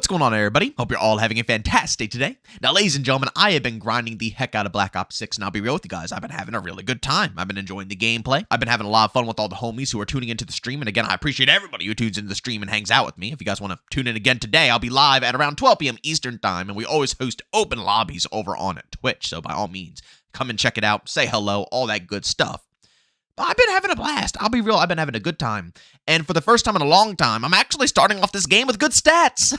What's going on, everybody? Hope you're all having a fantastic day today. Now, ladies and gentlemen, I have been grinding the heck out of Black Ops 6, and I'll be real with you guys, I've been having a really good time. I've been enjoying the gameplay. I've been having a lot of fun with all the homies who are tuning into the stream, and again, I appreciate everybody who tunes into the stream and hangs out with me. If you guys want to tune in again today, I'll be live at around 12 p.m. Eastern Time, and we always host open lobbies over on Twitch, so by all means, come and check it out, say hello, all that good stuff. But I've been having a blast. I'll be real, I've been having a good time. And for the first time in a long time, I'm actually starting off this game with good stats.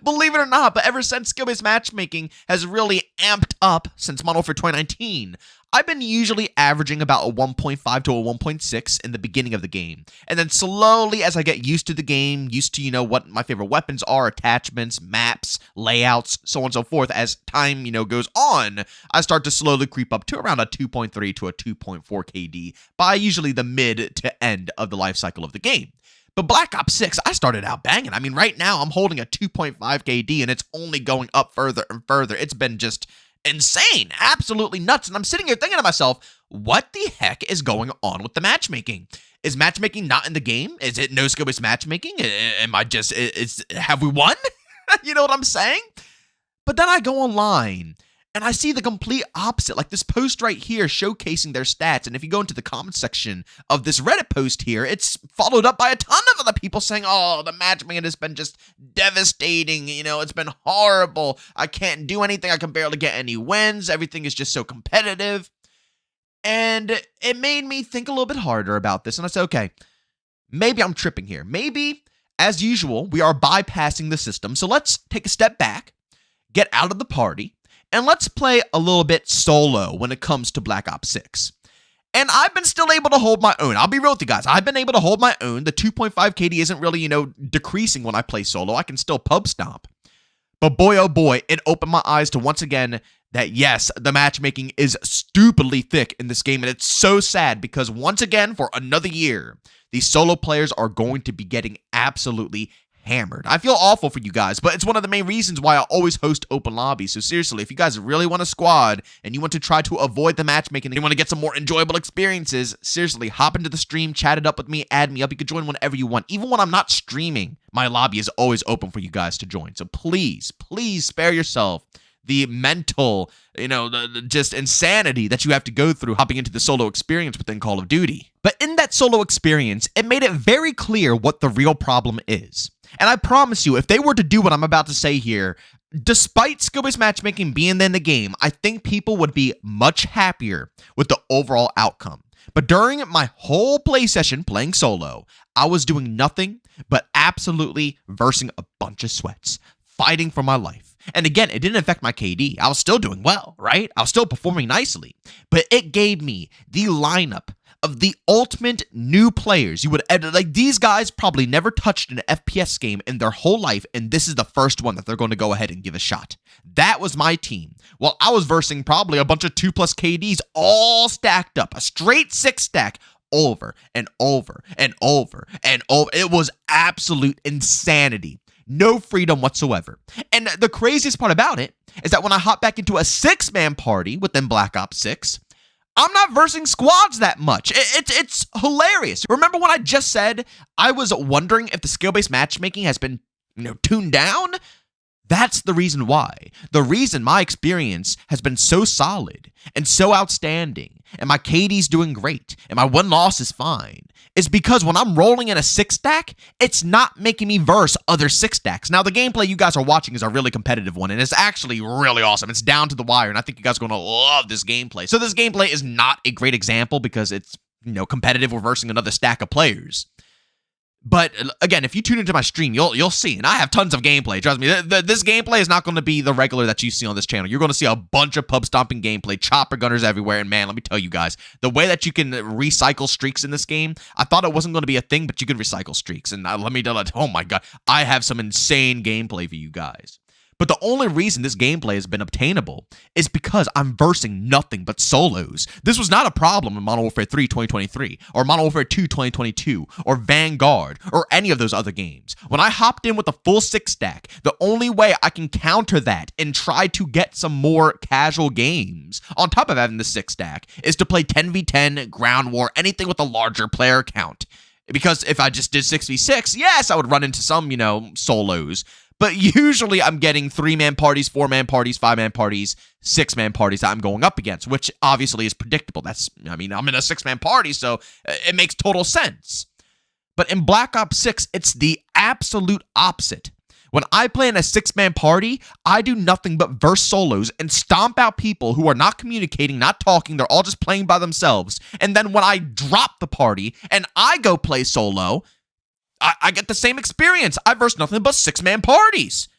Believe it or not, but ever since skill-based matchmaking has really amped up since Modern Warfare 2019, I've been usually averaging about a 1.5 to a 1.6 in the beginning of the game. And then slowly, as I get used to the game, used to, what my favorite weapons are, attachments, maps, layouts, so on and so forth, as time, goes on, I start to slowly creep up to around a 2.3 to a 2.4 KD by usually the mid to end of the life cycle of the game. But Black Ops 6, I started out banging. I mean, right now, I'm holding a 2.5 KD, and it's only going up further and further. It's been just insane, absolutely nuts. And I'm sitting here thinking to myself, what the heck is going on with the matchmaking? Is matchmaking not in the game? Is it no skill-based matchmaking? Am I just, have we won? You know what I'm saying? But then I go online and I see the complete opposite, like this post right here showcasing their stats. And if you go into the comment section of this Reddit post here, it's followed up by a ton of other people saying, oh, the matchmaking has been just devastating. It's been horrible. I can't do anything. I can barely get any wins. Everything is just so competitive. And it made me think a little bit harder about this. And I said, okay, maybe I'm tripping here. Maybe, as usual, we are bypassing the system. So let's take a step back, get out of the party, and let's play a little bit solo when it comes to Black Ops 6. And I've been still able to hold my own. I'll be real with you guys. I've been able to hold my own. The 2.5 KD isn't really, decreasing when I play solo. I can still pub stomp. But boy, oh boy, it opened my eyes to once again that yes, the matchmaking is stupidly thick in this game. And it's so sad because once again, for another year, these solo players are going to be getting absolutely hammered. I feel awful for you guys, but it's one of the main reasons why I always host open lobbies. So seriously, if you guys really want a squad and you want to try to avoid the matchmaking and you want to get some more enjoyable experiences, seriously, hop into the stream, chat it up with me, add me up. You can join whenever you want. Even when I'm not streaming, my lobby is always open for you guys to join. So please, please spare yourself the mental, the just insanity that you have to go through hopping into the solo experience within Call of Duty. But in that solo experience, it made it very clear what the real problem is. And I promise you, if they were to do what I'm about to say here, despite skill-based matchmaking being in the game, I think people would be much happier with the overall outcome. But during my whole play session playing solo, I was doing nothing but absolutely versing a bunch of sweats, fighting for my life. And again, it didn't affect my KD. I was still doing well, right? I was still performing nicely. But it gave me the lineup of the ultimate new players. You would, like, these guys probably never touched an FPS game in their whole life, and this is the first one that they're going to go ahead and give a shot. That was my team. Well, I was versing probably a bunch of 2+ KDs all stacked up, a straight 6 stack over and over and over and over. It was absolute insanity. No freedom whatsoever. And the craziest part about it is that when I hop back into a 6-man party within Black Ops 6, I'm not versing squads that much. It's hilarious. Remember when I just said I was wondering if the skill-based matchmaking has been, tuned down? That's the reason why. The reason my experience has been so solid and so outstanding, and my KD's doing great, and my win-loss is fine, is because when I'm rolling in a 6-stack, it's not making me verse other 6-stacks. Now, the gameplay you guys are watching is a really competitive one, and it's actually really awesome. It's down to the wire, and I think you guys are going to love this gameplay. So this gameplay is not a great example because it's, competitive. We're versing another stack of players. But again, if you tune into my stream, you'll see, and I have tons of gameplay. Trust me, this gameplay is not going to be the regular that you see on this channel. You're going to see a bunch of pub stomping gameplay, chopper gunners everywhere, and man, let me tell you guys, the way that you can recycle streaks in this game, I thought it wasn't going to be a thing, but you can recycle streaks, and let me tell you, oh my god, I have some insane gameplay for you guys. But the only reason this gameplay has been obtainable is because I'm versing nothing but solos. This was not a problem in Modern Warfare 3 2023, or Modern Warfare 2 2022, or Vanguard, or any of those other games. When I hopped in with a full 6-stack, the only way I can counter that and try to get some more casual games, on top of having the 6-stack, is to play 10v10, ground war, anything with a larger player count. Because if I just did 6v6, yes, I would run into some, solos. But usually I'm getting 3-man parties, 4-man parties, 5-man parties, 6-man parties that I'm going up against, which obviously is predictable. I'm in a 6-man party, so it makes total sense. But in Black Ops 6, it's the absolute opposite. When I play in a 6-man party, I do nothing but verse solos and stomp out people who are not communicating, not talking, they're all just playing by themselves. And then when I drop the party and I go play solo, I get the same experience. I verse nothing but 6-man parties.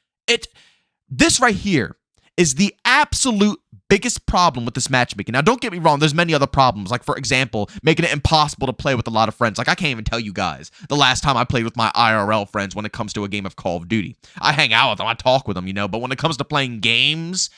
This right here is the absolute biggest problem with this matchmaking. Now, don't get me wrong, there's many other problems. Like, for example, making it impossible to play with a lot of friends. Like, I can't even tell you guys the last time I played with my IRL friends when it comes to a game of Call of Duty. I hang out with them, I talk with them, but when it comes to playing games,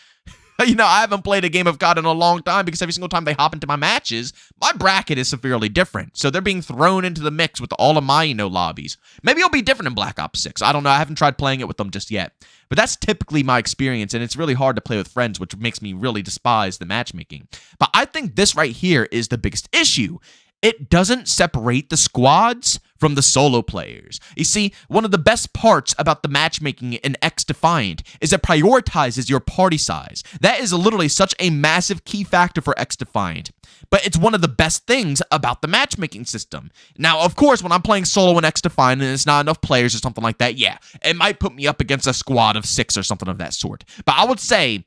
I haven't played a game of COD in a long time because every single time they hop into my matches, my bracket is severely different. So they're being thrown into the mix with all of my, lobbies. Maybe it'll be different in Black Ops 6. I don't know. I haven't tried playing it with them just yet. But that's typically my experience, and it's really hard to play with friends, which makes me really despise the matchmaking. But I think this right here is the biggest issue. It doesn't separate the squads from the solo players. You see, one of the best parts about the matchmaking in X-Defiant is it prioritizes your party size. That is literally such a massive key factor for X-Defiant. But it's one of the best things about the matchmaking system. Now, of course, when I'm playing solo in X-Defiant and it's not enough players or something like that, yeah, it might put me up against a squad of 6 or something of that sort. But I would say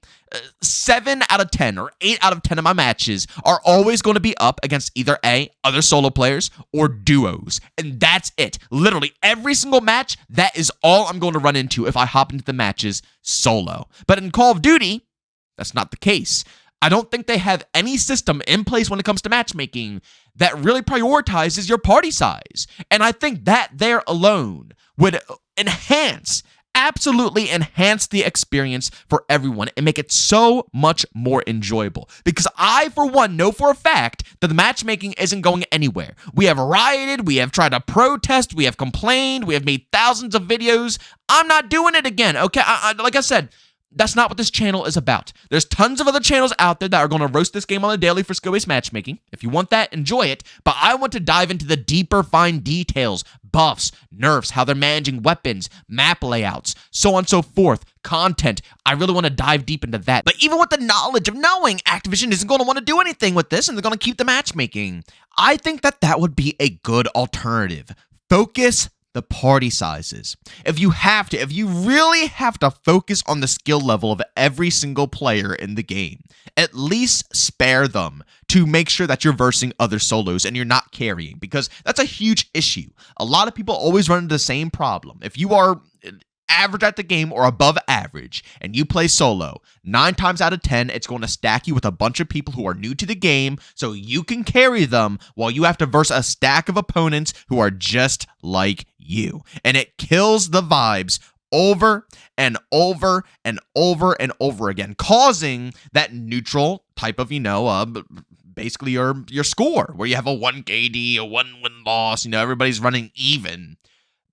7 out of 10 or 8 out of 10 of my matches are always going to be up against either other solo players or duos. And that's it. Literally every single match, that is all I'm going to run into if I hop into the matches solo. But in Call of Duty, that's not the case. I don't think they have any system in place when it comes to matchmaking that really prioritizes your party size. And I think that there alone would absolutely enhance the experience for everyone and make it so much more enjoyable. Because I, for one, know for a fact that the matchmaking isn't going anywhere. We have rioted, we have tried to protest, we have complained, we have made thousands of videos. I'm not doing it again, okay? Like I said, that's not what this channel is about. There's tons of other channels out there that are going to roast this game on the daily for skill-based matchmaking. If you want that, enjoy it. But I want to dive into the deeper, fine details, buffs, nerfs, how they're managing weapons, map layouts, so on and so forth, content. I really want to dive deep into that. But even with the knowledge of knowing Activision isn't going to want to do anything with this and they're going to keep the matchmaking, I think that would be a good alternative. Focus the party sizes. If you really have to focus on the skill level of every single player in the game, at least spare them to make sure that you're versing other solos and you're not carrying, because that's a huge issue. A lot of people always run into the same problem. If you are average at the game or above average and you play solo, 9 times out of 10 it's going to stack you with a bunch of people who are new to the game so you can carry them while you have to verse a stack of opponents who are just like you. And it kills the vibes over and over and over and over again, causing that neutral type of, basically your score where you have a 1 KD, a 1 win loss, everybody's running even.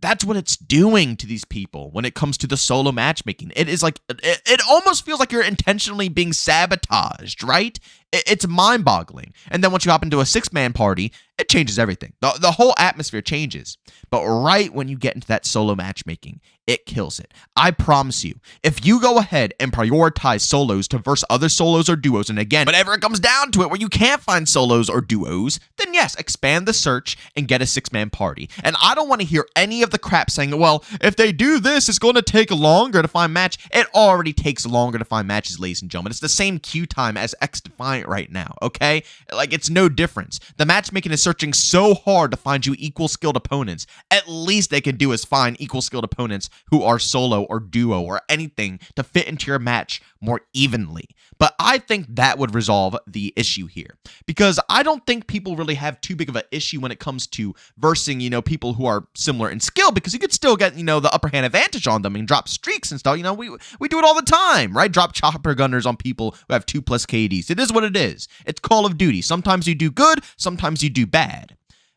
That's what it's doing to these people when it comes to the solo matchmaking. It is like, it almost feels like you're intentionally being sabotaged, right? It's mind-boggling. And then once you hop into a 6-man party, it changes everything. The whole atmosphere changes. But right when you get into that solo matchmaking, it kills it. I promise you, if you go ahead and prioritize solos to verse other solos or duos, and again, whenever it comes down to it where you can't find solos or duos, then yes, expand the search and get a 6-man party. And I don't want to hear any of the crap saying, well, if they do this, it's going to take longer to find match. It already takes longer to find matches, ladies and gentlemen. It's the same queue time as X-Defiant right now, okay? Like, it's no difference. The matchmaking is searching so hard to find you equal skilled opponents. At least they can do is find equal skilled opponents who are solo or duo or anything to fit into your match more evenly. But I think that would resolve the issue here, because I don't think people really have too big of an issue when it comes to versing, people who are similar in skill, because you could still get, the upper hand advantage on them and drop streaks and stuff. We do it all the time, right? Drop chopper gunners on people who have 2+ KDs. It is what it is. It's Call of Duty. Sometimes you do good, sometimes you do bad.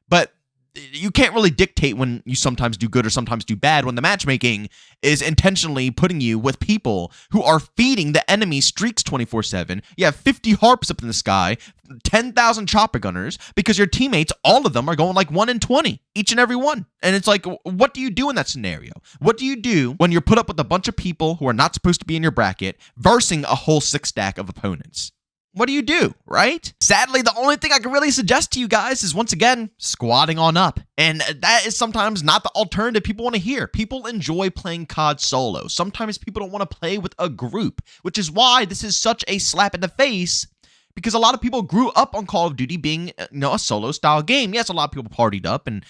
But you can't really dictate when you sometimes do good or sometimes do bad when the matchmaking is intentionally putting you with people who are feeding the enemy streaks 24/7. You have 50 harps up in the sky, 10,000 chopper gunners, because your teammates, all of them, are going like 1 in 20, each and every one. And it's like, what do you do in that scenario? What do you do when you're put up with a bunch of people who are not supposed to be in your bracket versing a whole 6 stack of opponents? What do you do, right? Sadly, the only thing I can really suggest to you guys is, once again, squatting on up. And that is sometimes not the alternative people want to hear. People enjoy playing COD solo. Sometimes people don't want to play with a group, which is why this is such a slap in the face, because a lot of people grew up on Call of Duty being, a solo style game. Yes, a lot of people partied up and,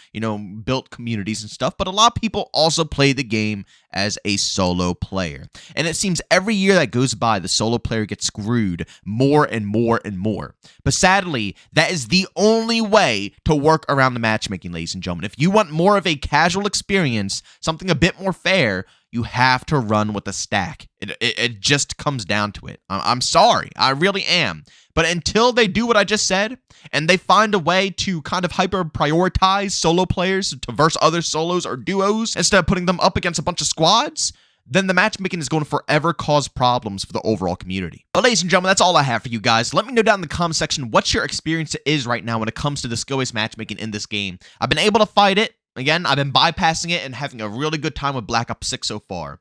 built communities and stuff, but a lot of people also play the game as a solo player. And it seems every year that goes by, the solo player gets screwed more and more and more. But sadly, that is the only way to work around the matchmaking, ladies and gentlemen. If you want more of a casual experience, something a bit more fair, you have to run with a stack. It just comes down to it. I'm sorry. I really am. But until they do what I just said, and they find a way to kind of hyper-prioritize solo players to verse other solos or duos instead of putting them up against a bunch of squads, then the matchmaking is going to forever cause problems for the overall community. But ladies and gentlemen, that's all I have for you guys. Let me know down in the comment section what your experience is right now when it comes to the skill-based matchmaking in this game. I've been able to fight it. Again, I've been bypassing it and having a really good time with Black Ops 6 so far.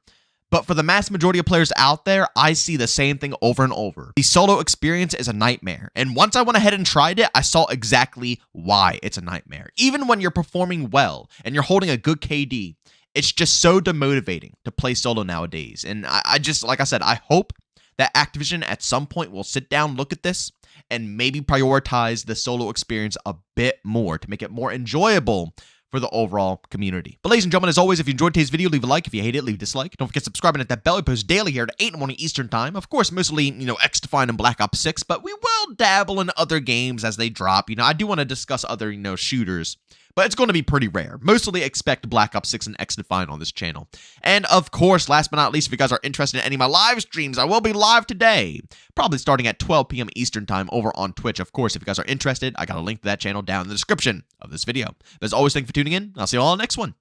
But for the mass majority of players out there, I see the same thing over and over. The solo experience is a nightmare. And once I went ahead and tried it, I saw exactly why it's a nightmare. Even when you're performing well and you're holding a good KD, it's just so demotivating to play solo nowadays. And I just, like I said, I hope that Activision at some point will sit down, look at this, and maybe prioritize the solo experience a bit more to make it more enjoyable for the overall community. But ladies and gentlemen, as always, if you enjoyed today's video, leave a like. If you hate it, leave a dislike. Don't forget to subscribe and hit that bell. We post daily here at 8 in the morning Eastern time. Of course, mostly, X-Defined and Black Ops 6, but we will dabble in other games as they drop. I do want to discuss other, shooters, but it's going to be pretty rare. Mostly expect Black Ops 6 and X-Defined on this channel. And of course, last but not least, if you guys are interested in any of my live streams, I will be live today, probably starting at 12 p.m. Eastern time over on Twitch. Of course, if you guys are interested, I got a link to that channel down in the description of this video. But as always, thank you for tuning in. I'll see you all in the next one.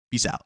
Peace out.